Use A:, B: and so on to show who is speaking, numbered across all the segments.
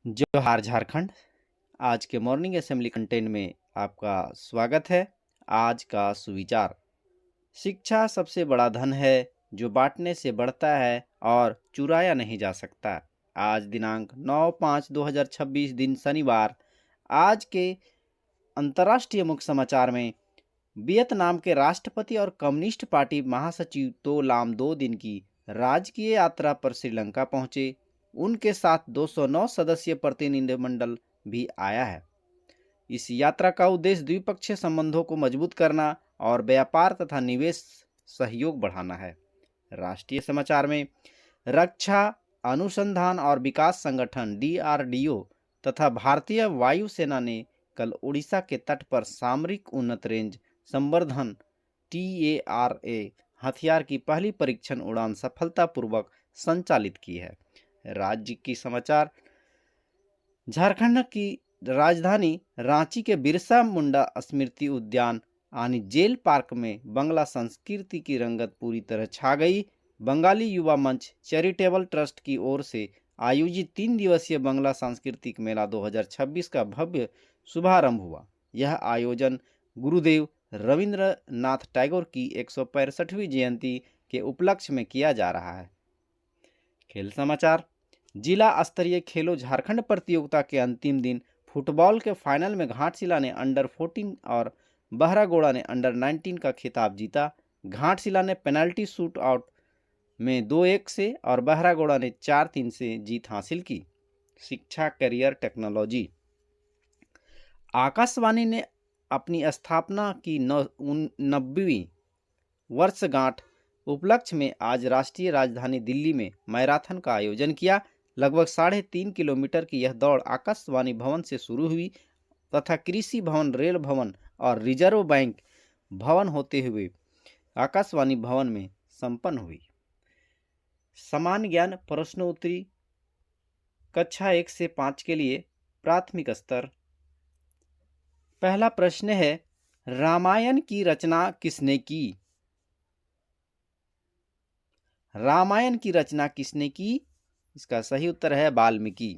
A: जोहार झारखंड। आज के मॉर्निंग असेंबली कंटेंट में आपका स्वागत है। आज का सुविचार: शिक्षा सबसे बड़ा धन है जो बांटने से बढ़ता है और चुराया नहीं जा सकता। आज दिनांक 9/5/2026 दिन शनिवार। आज के अंतर्राष्ट्रीय मुख्य समाचार में वियतनाम के राष्ट्रपति और कम्युनिस्ट पार्टी महासचिव तो लाम 2 दिन की राजकीय यात्रा पर श्रीलंका पहुंचे। उनके साथ 209 सदस्यीय प्रतिनिधिमंडल भी आया है। इस यात्रा का उद्देश्य द्विपक्षीय संबंधों को मजबूत करना और व्यापार तथा निवेश सहयोग बढ़ाना है। राष्ट्रीय समाचार में रक्षा अनुसंधान और विकास संगठन DRDO तथा भारतीय वायुसेना ने कल उड़ीसा के तट पर सामरिक उन्नत रेंज संवर्धन TARA हथियार की पहली परीक्षण उड़ान सफलतापूर्वक संचालित की है। राज्य की समाचार: झारखंड की राजधानी रांची के बिरसा मुंडा स्मृति उद्यान यानी जेल पार्क में बंगला संस्कृति की रंगत पूरी तरह छा गई। बंगाली युवा मंच चैरिटेबल ट्रस्ट की ओर से आयोजित 3 दिवसीय बंगला सांस्कृतिक मेला 2026 का भव्य शुभारंभ हुआ। यह आयोजन गुरुदेव रविंद्रनाथ टैगोर की 165वीं जयंती के उपलक्ष्य में किया जा रहा है। खेल समाचार: जिला स्तरीय खेलो झारखंड प्रतियोगिता के अंतिम दिन फुटबॉल के फाइनल में घाटशिला ने अंडर 14 और बहरागोड़ा ने अंडर 19 का खिताब जीता। घाटशिला ने पेनल्टी शूट आउट में 2-1 से और बहरागोड़ा ने 4-3 से जीत हासिल की। शिक्षा करियर टेक्नोलॉजी: आकाशवाणी ने अपनी स्थापना की 90वीं वर्षगांठ उपलक्ष्य में आज राष्ट्रीय राजधानी दिल्ली में मैराथन का आयोजन किया। लगभग 3.5 किलोमीटर की यह दौड़ आकाशवाणी भवन से शुरू हुई तथा कृषि भवन, रेल भवन और रिजर्व बैंक भवन होते हुए आकाशवाणी भवन में संपन्न हुई। सामान्य ज्ञान प्रश्नोत्तरी कक्षा 1 से 5 के लिए प्राथमिक स्तर। पहला प्रश्न है, रामायण की रचना किसने की? रामायण की रचना किसने की? इसका सही उत्तर है वाल्मीकि।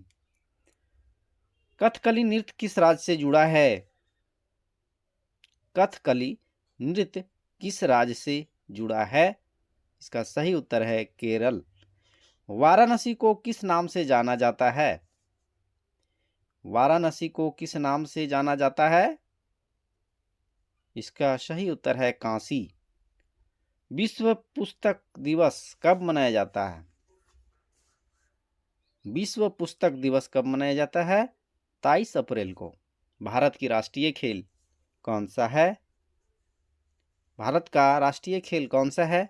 A: कथकली नृत्य किस राज्य से जुड़ा है? कथकली नृत्य किस राज्य से जुड़ा है? इसका सही उत्तर है केरल। वाराणसी को किस नाम से जाना जाता है? वाराणसी को किस नाम से जाना जाता है? इसका सही उत्तर है काशी। विश्व पुस्तक दिवस कब मनाया जाता है? विश्व पुस्तक दिवस कब मनाया जाता है? 23 अप्रैल को। भारत की राष्ट्रीय खेल कौन सा है? भारत का राष्ट्रीय खेल कौन सा है?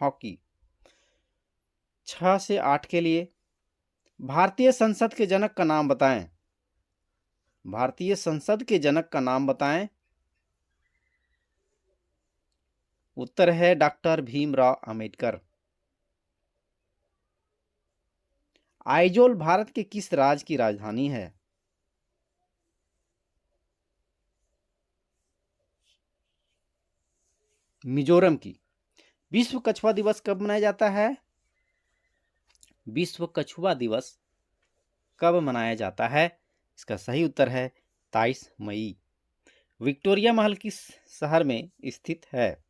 A: हॉकी। 6 से 8 के लिए भारतीय संसद के जनक का नाम बताएं। भारतीय संसद के जनक का नाम बताएं। उत्तर है डॉक्टर भीमराव अंबेडकर। आइजोल भारत के किस राज्य की राजधानी है? मिजोरम की। विश्व कछुआ दिवस कब मनाया जाता है? विश्व कछुआ दिवस कब मनाया जाता है? इसका सही उत्तर है 23 मई। विक्टोरिया महल किस शहर में स्थित है?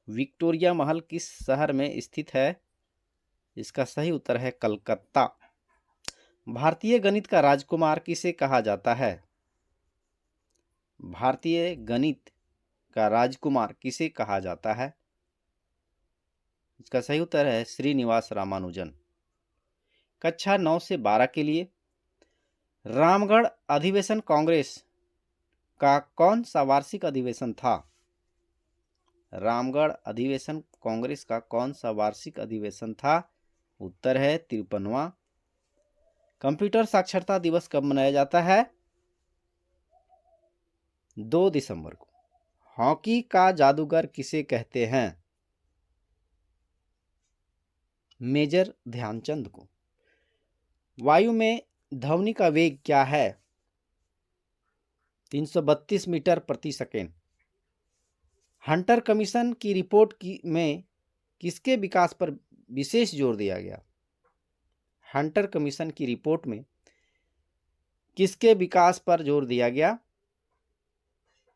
A: विक्टोरिया महल किस शहर में स्थित है? इसका सही उत्तर है कलकत्ता। भारतीय गणित का राजकुमार किसे कहा जाता है? भारतीय गणित का राजकुमार किसे कहा जाता है? इसका सही उत्तर है श्रीनिवास रामानुजन। कक्षा 9 से 12 के लिए रामगढ़ अधिवेशन कांग्रेस का कौन सा वार्षिक अधिवेशन था? रामगढ़ अधिवेशन कांग्रेस का कौन सा वार्षिक अधिवेशन था? उत्तर है 53वां। कंप्यूटर साक्षरता दिवस कब मनाया जाता है? 2 दिसंबर को। हॉकी का जादूगर किसे कहते हैं? मेजर ध्यानचंद को। वायु में ध्वनि का वेग क्या है? 332 मीटर प्रति सेकेंड। हंटर कमीशन की रिपोर्ट में किसके विकास पर विशेष जोर दिया गया? हंटर कमीशन की रिपोर्ट में किसके विकास पर जोर दिया गया?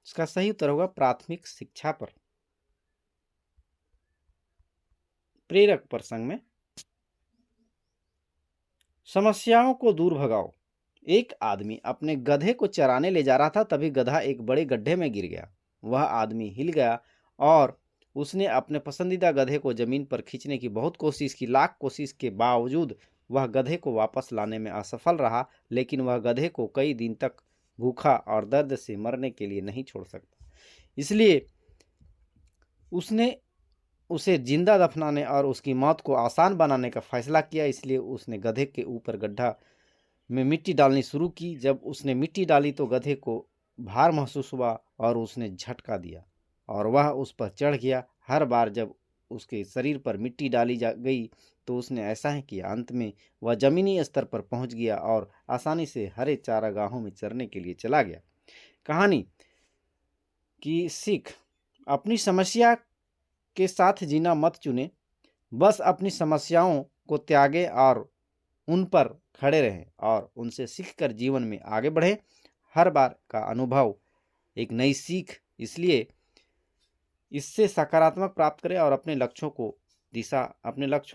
A: इसका सही उत्तर होगा प्राथमिक शिक्षा पर। प्रेरक प्रसंग में समस्याओं को दूर भगाओ। एक आदमी अपने गधे को चराने ले जा रहा था, तभी गधा एक बड़े गड्ढे में गिर गया। वह आदमी हिल गया और उसने अपने पसंदीदा गधे को जमीन पर खींचने की बहुत कोशिश की। लाख कोशिश के बावजूद वह गधे को वापस लाने में असफल रहा, लेकिन वह गधे को कई दिन तक भूखा और दर्द से मरने के लिए नहीं छोड़ सकता। इसलिए उसने उसे जिंदा दफनाने और उसकी मौत को आसान बनाने का फैसला किया। इसलिए उसने गधे के ऊपर गड्ढा में मिट्टी डालनी शुरू की। जब उसने मिट्टी डाली तो गधे को भार महसूस हुआ और उसने झटका दिया और वह उस पर चढ़ गया। हर बार जब उसके शरीर पर मिट्टी डाली जा गई तो उसने ऐसा ही किया। अंत में वह जमीनी स्तर पर पहुंच गया और आसानी से हरे चारागाहों में चरने के लिए चला गया। कहानी की सीख: अपनी समस्या के साथ जीना मत चुने, बस अपनी समस्याओं को त्यागें और उन पर खड़े रहें और उनसे सीखकर जीवन में आगे बढ़ें। हर बार का अनुभव एक नई सीख, इसलिए इससे सकारात्मक प्राप्त करें और अपने लक्ष्यों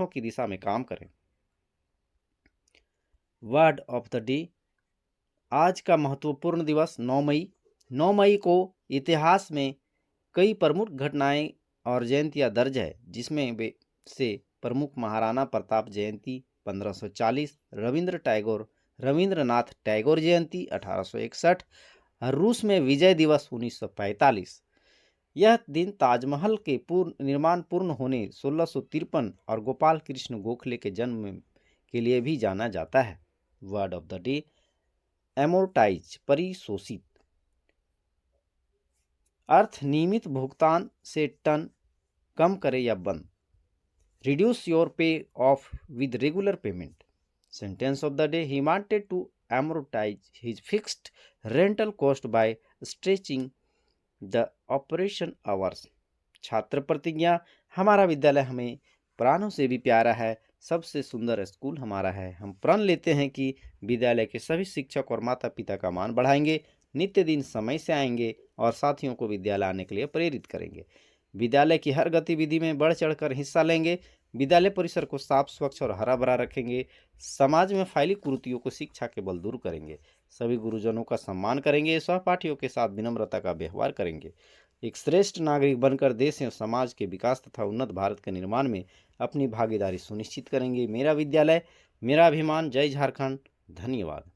A: की दिशा में काम करें। Word of the day. आज का महत्वपूर्ण दिवस 9 मई। 9 मई को इतिहास में कई प्रमुख घटनाएं और जयंतियां दर्ज है, जिसमें वे से प्रमुख महाराणा प्रताप जयंती 1540, रविंद्रनाथ टैगोर जयंती 1861, रूस में विजय दिवस 1945। यह दिन ताजमहल के निर्माण पूर्ण होने 1653 और गोपाल कृष्ण गोखले के जन्म के लिए भी जाना जाता है। Word of the day: amortize, परिशोषित। अर्थ: नियमित भुगतान से टन कम करे या बंद। Reduce your pay off with regular payment. Sentence of the day: he wanted to amortize his fixed rental cost by stretching the operation hours। छात्र प्रतिज्ञा: हमारा विद्यालय हमें प्राणों से भी प्यारा है, सबसे सुंदर स्कूल हमारा है। हम प्रण लेते हैं कि विद्यालय के सभी शिक्षक और माता पिता का मान बढ़ाएंगे, नित्य दिन समय से आएंगे और साथियों को विद्यालय आने के लिए प्रेरित करेंगे। विद्यालय की हर गतिविधि में बढ़ चढ़कर हिस्सा लेंगे। विद्यालय परिसर को साफ, स्वच्छ और हरा भरा रखेंगे। समाज में फैली कुरीतियों को शिक्षा के बल दूर करेंगे। सभी गुरुजनों का सम्मान करेंगे। सहपाठियों के साथ विनम्रता का व्यवहार करेंगे। एक श्रेष्ठ नागरिक बनकर देश और समाज के विकास तथा उन्नत भारत के निर्माण में अपनी भागीदारी सुनिश्चित करेंगे। मेरा विद्यालय, मेरा अभिमान। जय झारखंड। धन्यवाद।